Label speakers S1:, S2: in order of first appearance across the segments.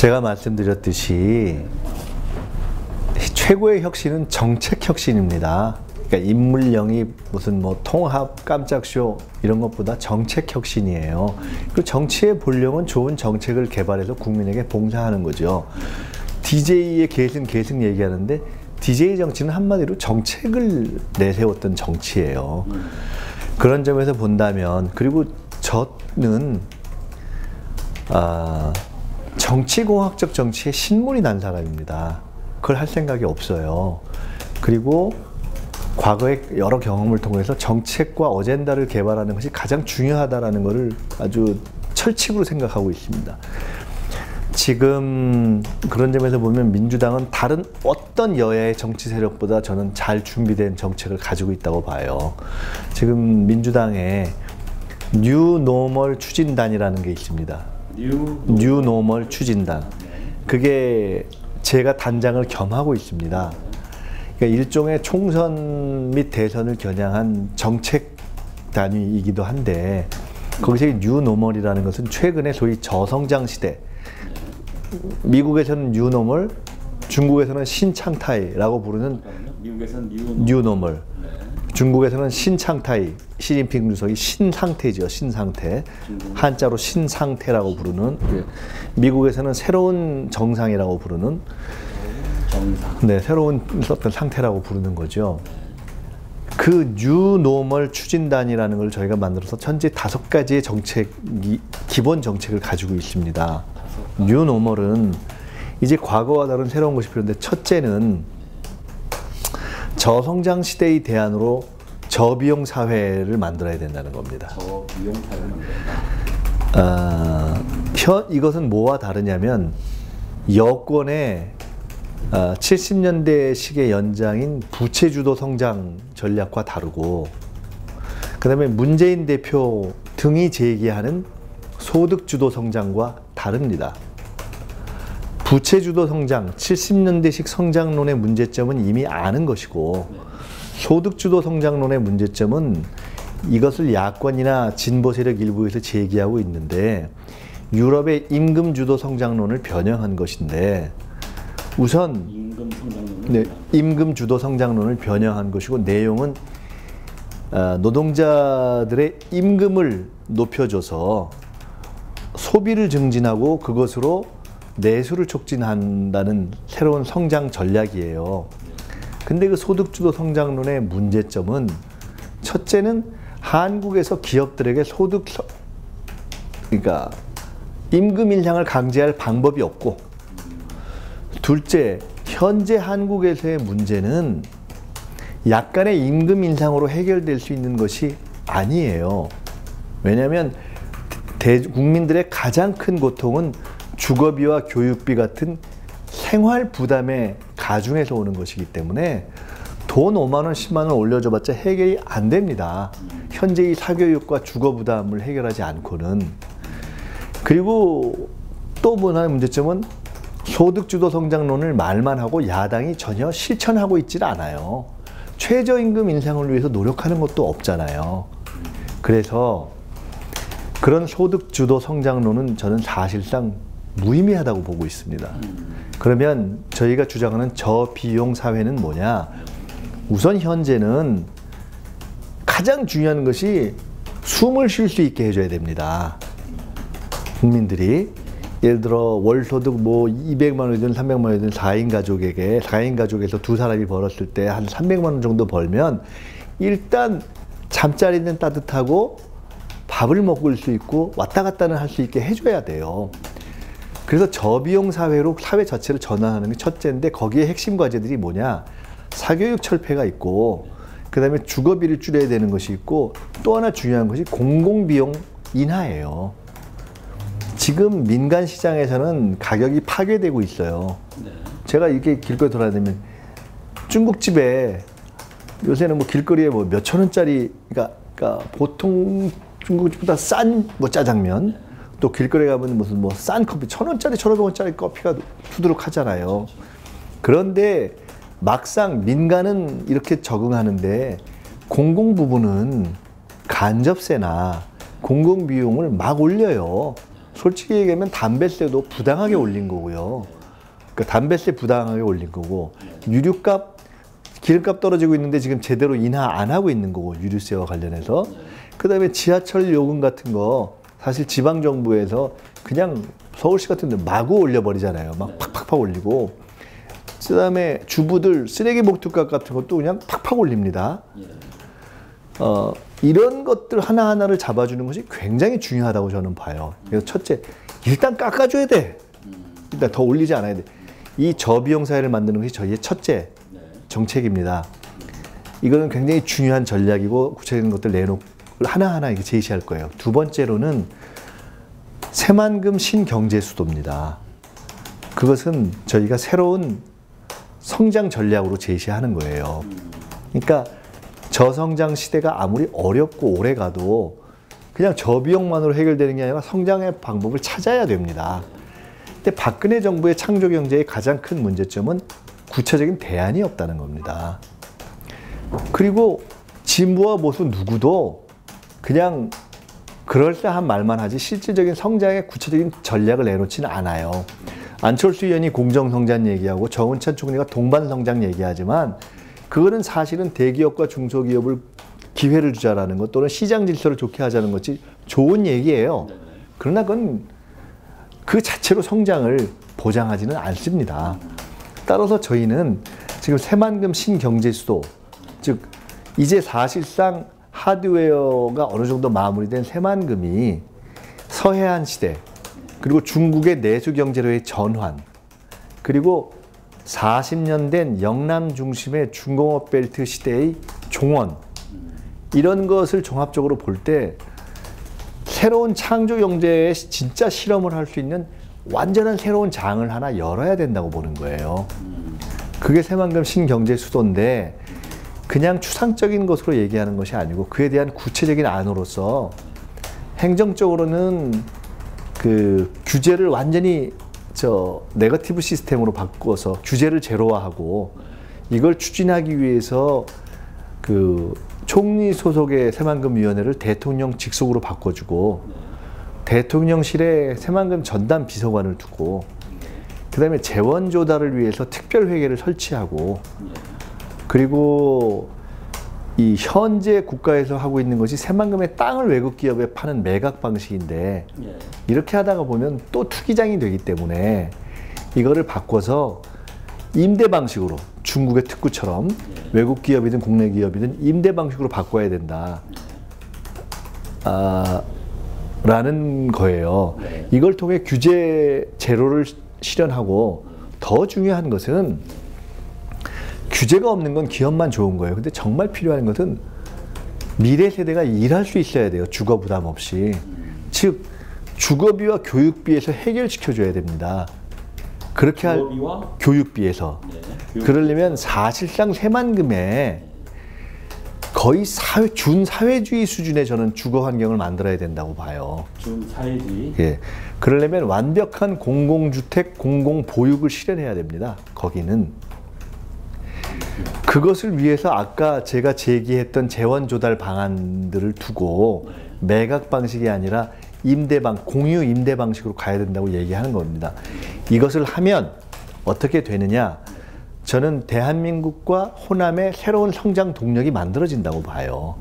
S1: 제가 말씀드렸듯이 최고의 혁신은 정책 혁신입니다. 그러니까 인물영입, 무슨 뭐 통합, 깜짝쇼 이런 것보다 정책 혁신이에요. 그 정치의 본령은 좋은 정책을 개발해서 국민에게 봉사하는 거죠. DJ의 계승 얘기하는데 DJ 정치는 한마디로 정책을 내세웠던 정치예요. 그런 점에서 본다면, 그리고 저는 정치공학적 정치에 신물이 난 사람입니다. 그걸 할 생각이 없어요. 그리고 과거의 여러 경험을 통해서 정책과 어젠다를 개발하는 것이 가장 중요하다는 것을 아주 철칙으로 생각하고 있습니다. 지금 그런 점에서 보면 민주당은 다른 어떤 여야의 정치 세력보다 저는 잘 준비된 정책을 가지고 있다고 봐요. 지금 민주당에 뉴노멀 추진단이라는 게 있습니다. 뉴노멀 추진단. 그게 제가 단장을 겸하고 있습니다. 그러니까 일종의 총선 및 대선을 겨냥한 정책 단위이기도 한데, 거기서 뉴노멀이라는 것은 최근에 소위 저성장 시대, 미국에서는 뉴노멀, 중국에서는 신창타이라고 부르는 뉴노멀, 중국에서는 신창타이, 시진핑 주석이 신상태죠. 신상태. 한자로 신상태라고 부르는, 미국에서는 새로운 정상이라고 부르는, 네, 새로운 어떤 상태라고 부르는 거죠. 그 뉴노멀 추진단이라는 걸 저희가 만들어서 현재 5가지의 기본 정책을 가지고 있습니다. 뉴노멀은 이제 과거와 다른 새로운 것이 필요한데, 첫째는 저성장 시대의 대안으로 저비용 사회를 만들어야 된다는 겁니다.
S2: 저비용 사회를 만들었다.
S1: 이것은 뭐와 다르냐면, 여권의 70년대식의 연장인 부채주도 성장 전략과 다르고, 그 다음에 문재인 대표 등이 제기하는 소득주도 성장과 다릅니다. 부채주도 성장, 70년대식 성장론의 문제점은 이미 아는 것이고, 소득주도 성장론의 문제점은 이것을 야권이나 진보 세력 일부에서 제기하고 있는데, 유럽의 임금주도 성장론을 변형한 것인데, 우선 임금주도 성장론을 변형한 것이고, 내용은 노동자들의 임금을 높여줘서 소비를 증진하고 그것으로 내수를 촉진한다는 새로운 성장 전략이에요. 근데 그 소득주도 성장론의 문제점은, 첫째는 한국에서 기업들에게 그러니까 임금 인상을 강제할 방법이 없고, 둘째, 현재 한국에서의 문제는 약간의 임금 인상으로 해결될 수 있는 것이 아니에요. 왜냐하면 국민들의 가장 큰 고통은 주거비와 교육비 같은 생활 부담의 가중에서 오는 것이기 때문에 돈 5만 원, 10만 원 올려줘봤자 해결이 안 됩니다. 현재의 사교육과 주거 부담을 해결하지 않고는. 그리고 또 하나의 문제점은 소득주도 성장론을 말만 하고 야당이 전혀 실천하고 있질 않아요. 최저임금 인상을 위해서 노력하는 것도 없잖아요. 그래서 그런 소득주도 성장론은 저는 사실상 무의미하다고 보고 있습니다. 그러면 저희가 주장하는 저비용 사회는 뭐냐? 우선 현재는 가장 중요한 것이 숨을 쉴 수 있게 해줘야 됩니다. 국민들이 예를 들어 월소득 뭐 200만 원이든 300만 원이든 4인 가족에서 두 사람이 벌었을 때 한 300만 원 정도 벌면 일단 잠자리는 따뜻하고 밥을 먹을 수 있고 왔다 갔다는 할 수 있게 해줘야 돼요. 그래서 저비용 사회로 사회 자체를 전환하는 게 첫째인데, 거기에 핵심 과제들이 뭐냐? 사교육 철폐가 있고, 그 다음에 주거비를 줄여야 되는 것이 있고, 또 하나 중요한 것이 공공비용 인하예요. 지금 민간 시장에서는 가격이 파괴되고 있어요. 제가 이렇게 길거리 돌아다니면 중국집에 요새는 뭐 길거리에 뭐 몇천 원짜리, 그러니까 보통 중국집보다 싼 뭐 짜장면, 또 길거리에 가면 무슨 뭐 싼 커피, 1,000원짜리, 1,500원짜리 커피가 푸드룩하잖아요. 그런데 막상 민간은 이렇게 적응하는데 공공 부분은 간접세나 공공비용을 막 올려요. 솔직히 얘기하면 담배세도 부당하게 올린 거고요. 그러니까 담배세 부당하게 올린 거고, 유류값, 기름값 떨어지고 있는데 지금 제대로 인하 안 하고 있는 거고, 유류세와 관련해서. 그 다음에 지하철 요금 같은 거 사실 지방정부에서 그냥 서울시 같은 데 마구 올려버리잖아요. 막 팍팍팍 올리고. 그 다음에 주부들 쓰레기 목투값 같은 것도 그냥 팍팍 올립니다. 이런 것들 하나하나를 잡아주는 것이 굉장히 중요하다고 저는 봐요. 그래서 첫째, 일단 깎아줘야 돼. 일단 더 올리지 않아야 돼. 이 저비용 사회를 만드는 것이 저희의 첫째 정책입니다. 이거는 굉장히 중요한 전략이고 구체적인 것들 내놓고 하나하나 이렇게 제시할 거예요. 두 번째로는 새만금 신경제수도입니다. 그것은 저희가 새로운 성장 전략으로 제시하는 거예요. 그러니까 저성장 시대가 아무리 어렵고 오래 가도 그냥 저비용만으로 해결되는 게 아니라 성장의 방법을 찾아야 됩니다. 근데 박근혜 정부의 창조경제의 가장 큰 문제점은 구체적인 대안이 없다는 겁니다. 그리고 진보와 보수 누구도 그냥 그럴싸한 말만 하지 실질적인 성장의 구체적인 전략을 내놓지는 않아요. 안철수 의원이 공정성장 얘기하고 정은찬 총리가 동반성장 얘기하지만 그거는 사실은 대기업과 중소기업을 기회를 주자라는 것 또는 시장 질서를 좋게 하자는 것이 좋은 얘기예요. 그러나 그건 그 자체로 성장을 보장하지는 않습니다. 따라서 저희는 지금 새만금 신경제수도, 즉 이제 사실상 하드웨어가 어느 정도 마무리된 새만금이 서해안 시대, 그리고 중국의 내수경제로의 전환, 그리고 40년 된 영남 중심의 중공업 벨트 시대의 종원, 이런 것을 종합적으로 볼 때 새로운 창조 경제에 진짜 실험을 할 수 있는 완전한 새로운 장을 하나 열어야 된다고 보는 거예요. 그게 새만금 신경제 수도인데 그냥 추상적인 것으로 얘기하는 것이 아니고 그에 대한 구체적인 안으로서 행정적으로는 그 규제를 완전히 네거티브 시스템으로 바꿔서 규제를 제로화하고 이걸 추진하기 위해서 그 총리 소속의 새만금위원회를 대통령 직속으로 바꿔주고 대통령실에 새만금 전담 비서관을 두고 그 다음에 재원 조달을 위해서 특별회계를 설치하고 그리고 이 현재 국가에서 하고 있는 것이 새만금의 땅을 외국 기업에 파는 매각 방식인데 이렇게 하다가 보면 또 투기장이 되기 때문에 이거를 바꿔서 임대 방식으로 중국의 특구처럼 외국 기업이든 국내 기업이든 임대 방식으로 바꿔야 된다 라는 거예요. 이걸 통해 규제 제로를 실현하고 더 중요한 것은 규제가 없는 건 기업만 좋은 거예요. 근데 정말 필요한 것은 미래 세대가 일할 수 있어야 돼요. 주거 부담 없이. 즉 주거비와 교육비에서 해결시켜줘야 됩니다. 그렇게 할 교육비에서. 그러려면 사실상 새만금에 거의 준사회주의 수준의 저는 주거 환경을 만들어야 된다고 봐요.
S2: 준사회주의?
S1: 예. 그러려면 완벽한 공공주택, 공공보육을 실현해야 됩니다. 거기는. 그것을 위해서 아까 제가 제기했던 재원 조달 방안들을 두고 매각 방식이 아니라 공유 임대 방식으로 가야 된다고 얘기하는 겁니다. 이것을 하면 어떻게 되느냐? 저는 대한민국과 호남의 새로운 성장 동력이 만들어진다고 봐요.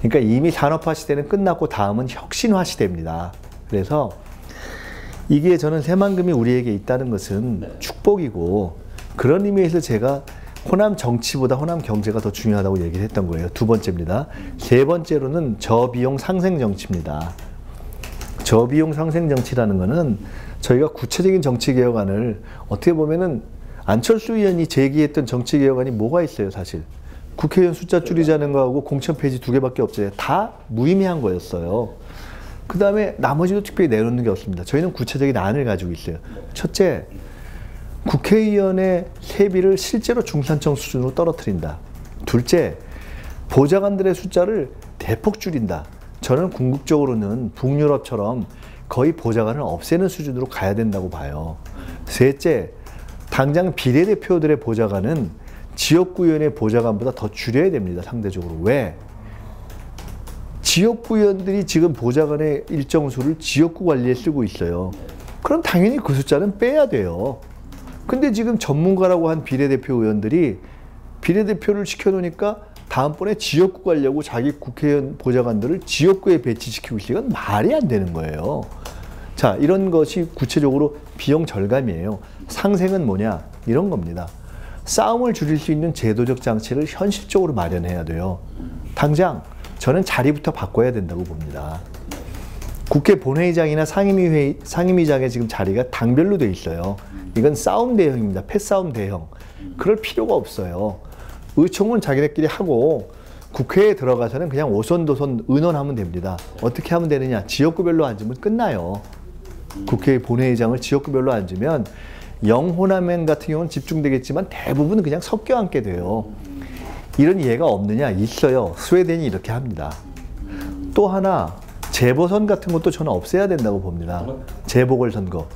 S1: 그러니까 이미 산업화 시대는 끝났고 다음은 혁신화 시대입니다. 그래서 이게 저는 새만금이 우리에게 있다는 것은 축복이고 그런 의미에서 제가 호남 정치보다 호남 경제가 더 중요하다고 얘기를 했던 거예요. 두 번째입니다. 세 번째로는 저비용 상생 정치입니다. 저비용 상생 정치라는 거는 저희가 구체적인 정치개혁안을 어떻게 보면은 안철수 의원이 제기했던 정치개혁안이 뭐가 있어요, 사실. 국회의원 숫자 줄이자는 거하고 공천 폐지 2개밖에 없어요. 다 무의미한 거였어요. 그 다음에 나머지도 특별히 내놓는 게 없습니다. 저희는 구체적인 안을 가지고 있어요. 첫째, 국회의원의 세비를 실제로 중산층 수준으로 떨어뜨린다. 둘째, 보좌관들의 숫자를 대폭 줄인다. 저는 궁극적으로는 북유럽처럼 거의 보좌관을 없애는 수준으로 가야 된다고 봐요. 셋째, 당장 비례대표들의 보좌관은 지역구 의원의 보좌관보다 더 줄여야 됩니다. 상대적으로. 왜? 지역구 의원들이 지금 보좌관의 일정 수를 지역구 관리에 쓰고 있어요. 그럼 당연히 그 숫자는 빼야 돼요. 근데 지금 전문가라고 한 비례대표 의원들이 비례대표를 시켜놓으니까 다음번에 지역구 가려고 자기 국회의원 보좌관들을 지역구에 배치시키고 있으니까 말이 안 되는 거예요. 자, 이런 것이 구체적으로 비용 절감이에요. 상생은 뭐냐? 이런 겁니다. 싸움을 줄일 수 있는 제도적 장치를 현실적으로 마련해야 돼요. 당장 저는 자리부터 바꿔야 된다고 봅니다. 국회 본회의장이나 상임위장의 지금 자리가 당별로 돼 있어요. 이건 싸움 대형입니다. 패싸움 대형. 그럴 필요가 없어요. 의총은 자기네끼리 하고 국회에 들어가서는 그냥 오선도선 의논하면 됩니다. 어떻게 하면 되느냐? 지역구별로 앉으면 끝나요. 국회 본회의장을 지역구별로 앉으면 영호남행 같은 경우는 집중되겠지만 대부분 그냥 섞여 앉게 돼요. 이런 예가 없느냐? 있어요. 스웨덴이 이렇게 합니다. 또 하나 재보선 같은 것도 저는 없애야 된다고 봅니다. 재보궐선거.